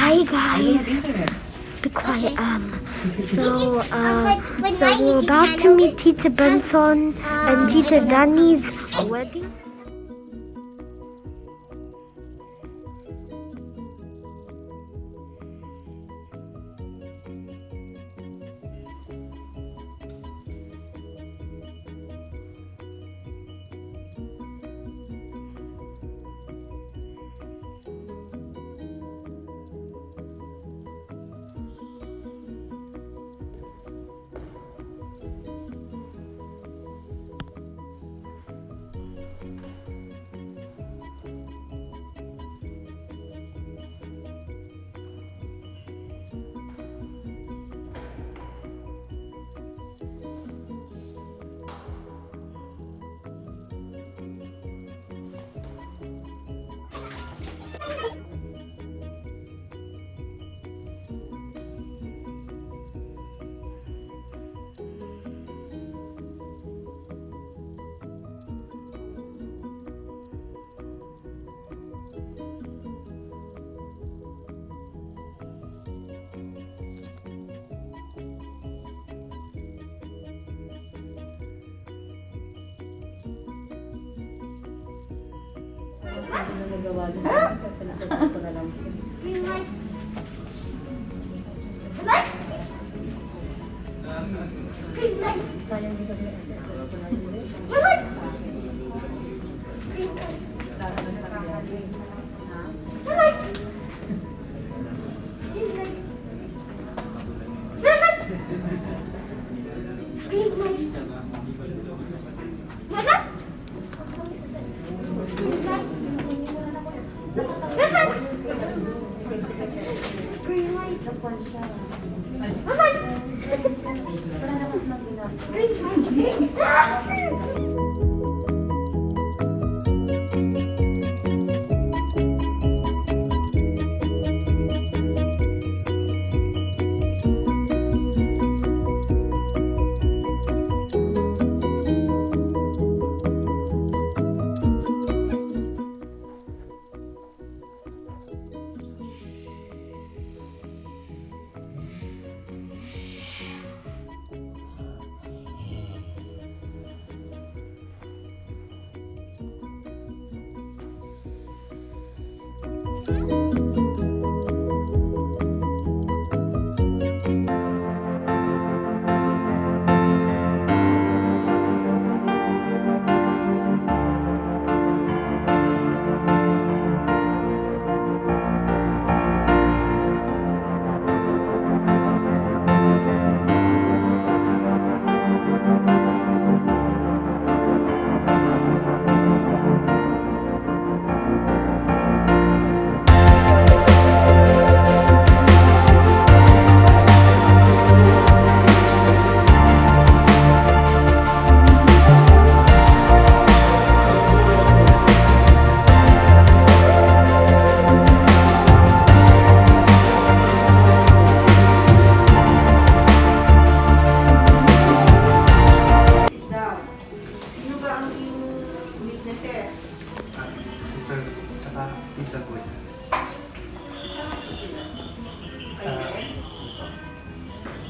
Hi guys. Be quiet. So we're about to meet Tita Benson and Tita Danny's wedding.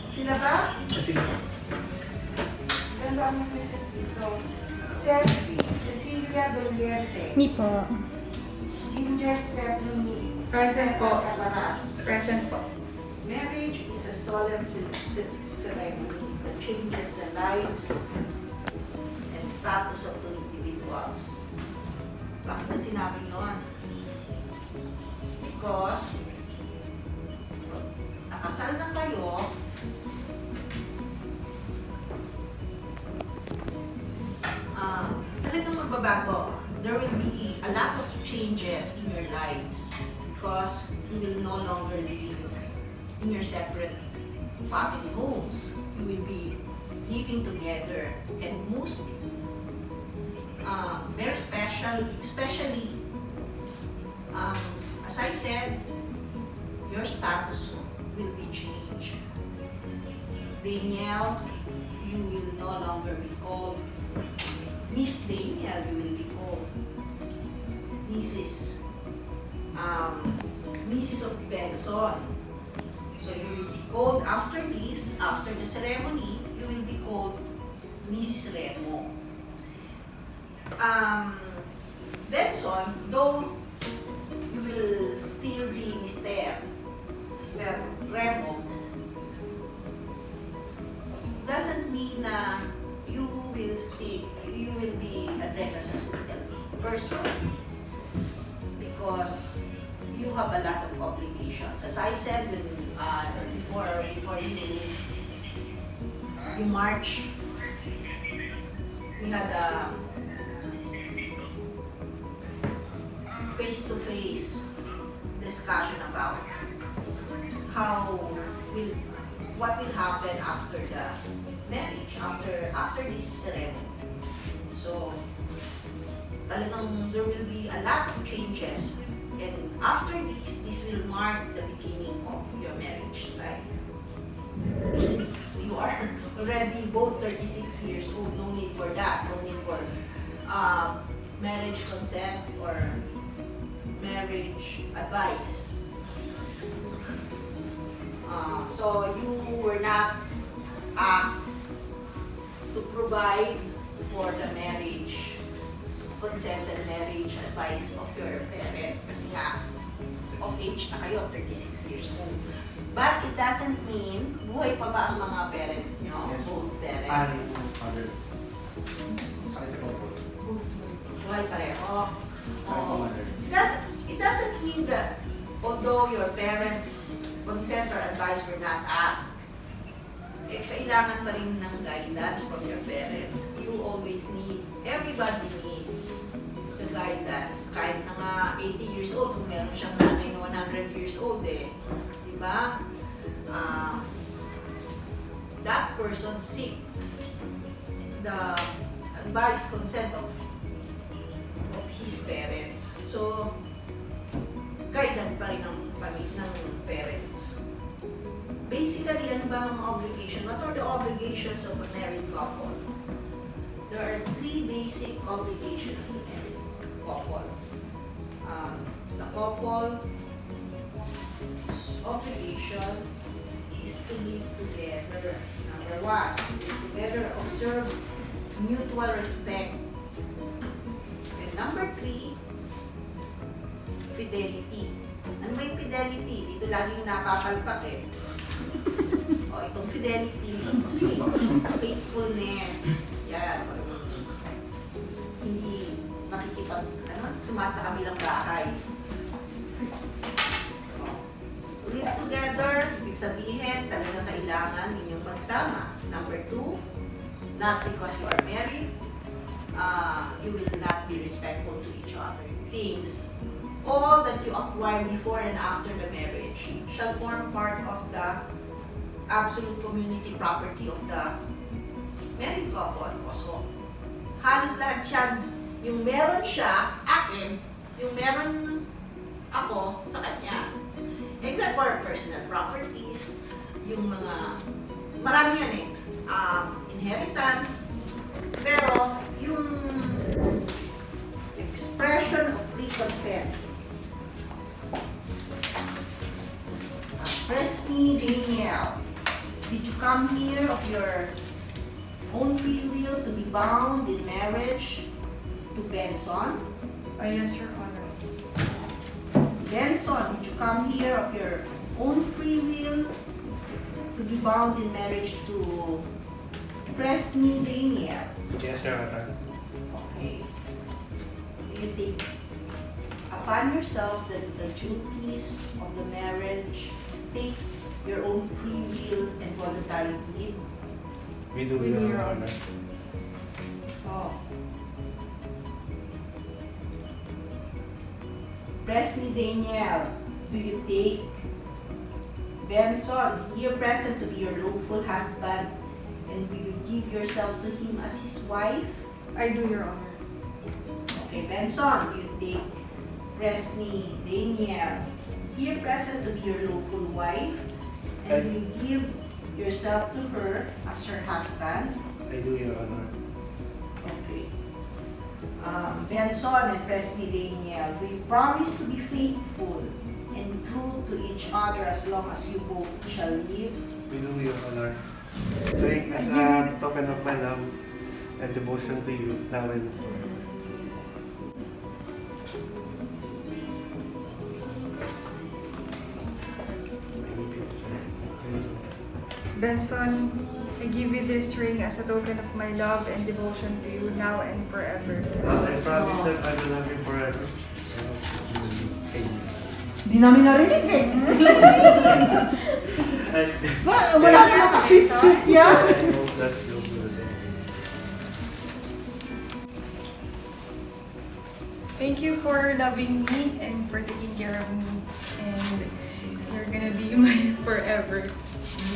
Sila ba? Sila. Ganda ang Mrs. Tito. Cecilia Doliente. Me po. Ginger Stephanie. Present po. Caparas. Present po. Marriage is a solemn ceremony that changes the lives and status of two individuals. Bakit na sinabi noon? Because nakasal na kayo, talagang magbabago. There will be a lot of changes in your lives because you will no longer live in your separate family homes. You will be living together, and most very special, especially as I said, your status will be changed. Danielle, you will no longer be called Miss Danielle, you will be called Mrs. Mrs. of Benson. So you will be called after this, after the ceremony, you will be called Mrs. Remo. Benson, though you will still be Mr. Remo, doesn't mean na you will be addressed as a single person because you have a lot of obligations. As I said before you march, we had a face-to-face discussion about what will happen after the marriage, after this ceremony. So, talagang there will be a lot of changes, and after this will mark the beginning of your marriage life. Since you are already both 36 years old, no need for that, no need for marriage consent or marriage advice. So you were not asked to provide for the marriage, consented marriage advice of your parents kasi nga of age na kayo, 36 years old. But it doesn't mean buhay pa ba ang mga parents nyo, both parents? Buhay pareho. It doesn't mean that although your parents' consent or advice were not asked, kailangan pa rin ng guidance from your parents. You always need, everybody needs the guidance. Kahit na nga 80 years old, kung meron siyang nanay na 100 years old diba? That person seeks the advice, consent of his parents. So, guidance pa rin ng parents. Basically, ano ba mga obligation? What are the obligations of a married couple? There are 3 basic obligations of the married couple. The couple's obligation is to live together. Number 1, live together, observe mutual respect. And number 3, fidelity. Ano ba yung fidelity? Dito laging nakapalpak itong fidelity means faithfulness. Yan. Hindi sumasa kabilang bahay. Live together, ibig sabihin, talagang kailangan ninyong magsama. Number 2, not because you are married, you will not be respectful to each other. Things, all that you acquire before and after the marriage shall form part of the absolute community property of the married couple. So, halos lahat yan, yung meron siya, akin, yung meron ako, sa kanya. Except for personal properties, yung mga, marami yan inheritance, pero yung expression of free consent. Presty Daniel, did you come here of your own free will to be bound in marriage to Benson? Yes, Your Honor. Benson, did you come here of your own free will to be bound in marriage to Presty Daniel? Yes, Your Honor. Okay. You take upon yourself the duties of the marriage, state your own free will and voluntary deed. We do, We do, Your Your Honor. Oh. Presty Daniel, do you take Benson, here present, to be your lawful husband, and will you give yourself to him as his wife? I do, Your Honor. Okay, Benson, do you take Presty Daniel, here present, to be your lawful wife, and will you give yourself to her as her husband? I do, Your Honor. Okay. Benson and Presty Daniel, will you promise to be faithful and true to each other as long as you both shall live? We do, Your Honor. Serving as a token of my love and devotion to you now and forever. Benson, I give you this ring as a token of my love and devotion to you now and forever. I promise that I will love you forever. Di namin narinig eh. And Wala na nakasweet-sweet I yan. hope that you'll do the same. Thank you for loving me and for taking care of me. And you're gonna be my forever.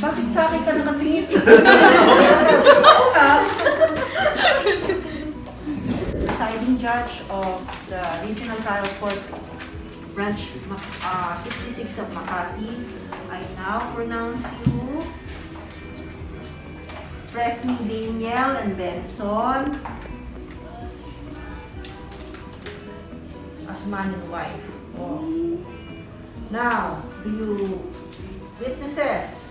Bakit sa akin ka nakatingin? Presiding Judge of the Regional Trial Court Branch 66 of Makati, I now pronounce you Presney Daniel and Benson as man and wife. Oh. Now, do you witnesses?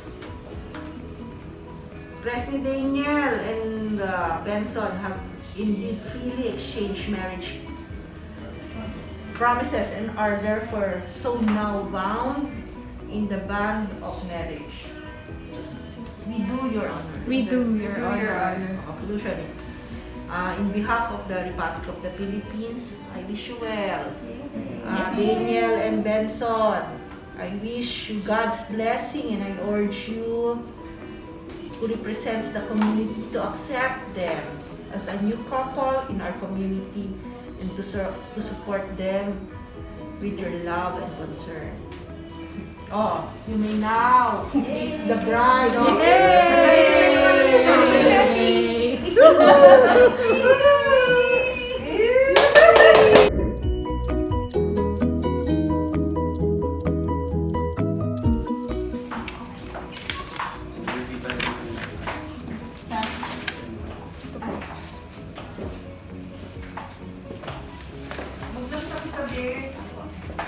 Presney Daniel and Benson have indeed freely exchanged marriage promises and are therefore so now bound in the bond of marriage. We do, Your Honor. We do, Your Honor. Conclusion. In behalf of the Republic of the Philippines, I wish you well. Daniel and Benson, I wish you God's blessing and I urge you who represents the community to accept them as a new couple in our community and to support them with your love and concern. Oh, you may now kiss the bride.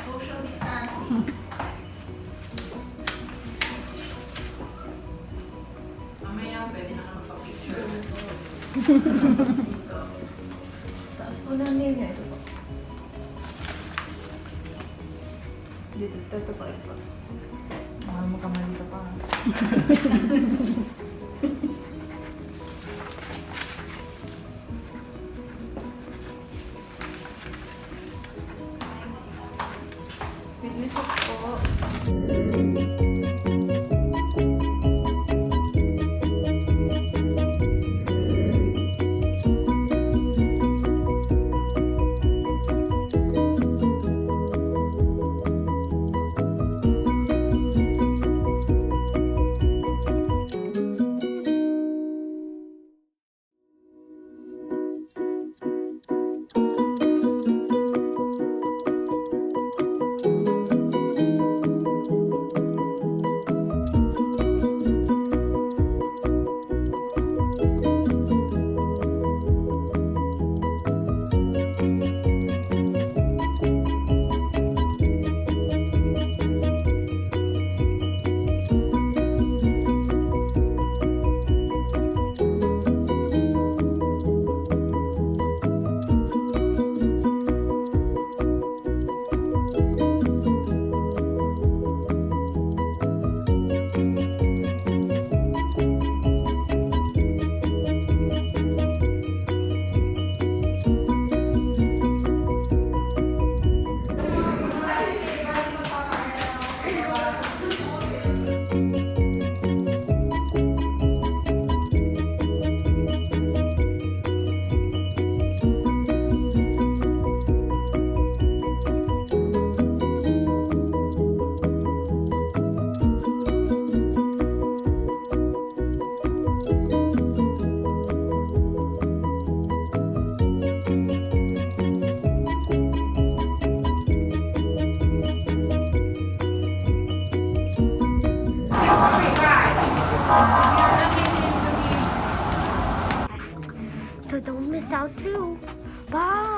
Social distancing. Mamaya pwede na ka magpa-picture. Taas po namin niya. Ito po. Dito pa ito. Makamali ka pa. Witnesses po. So don't miss out too. Bye.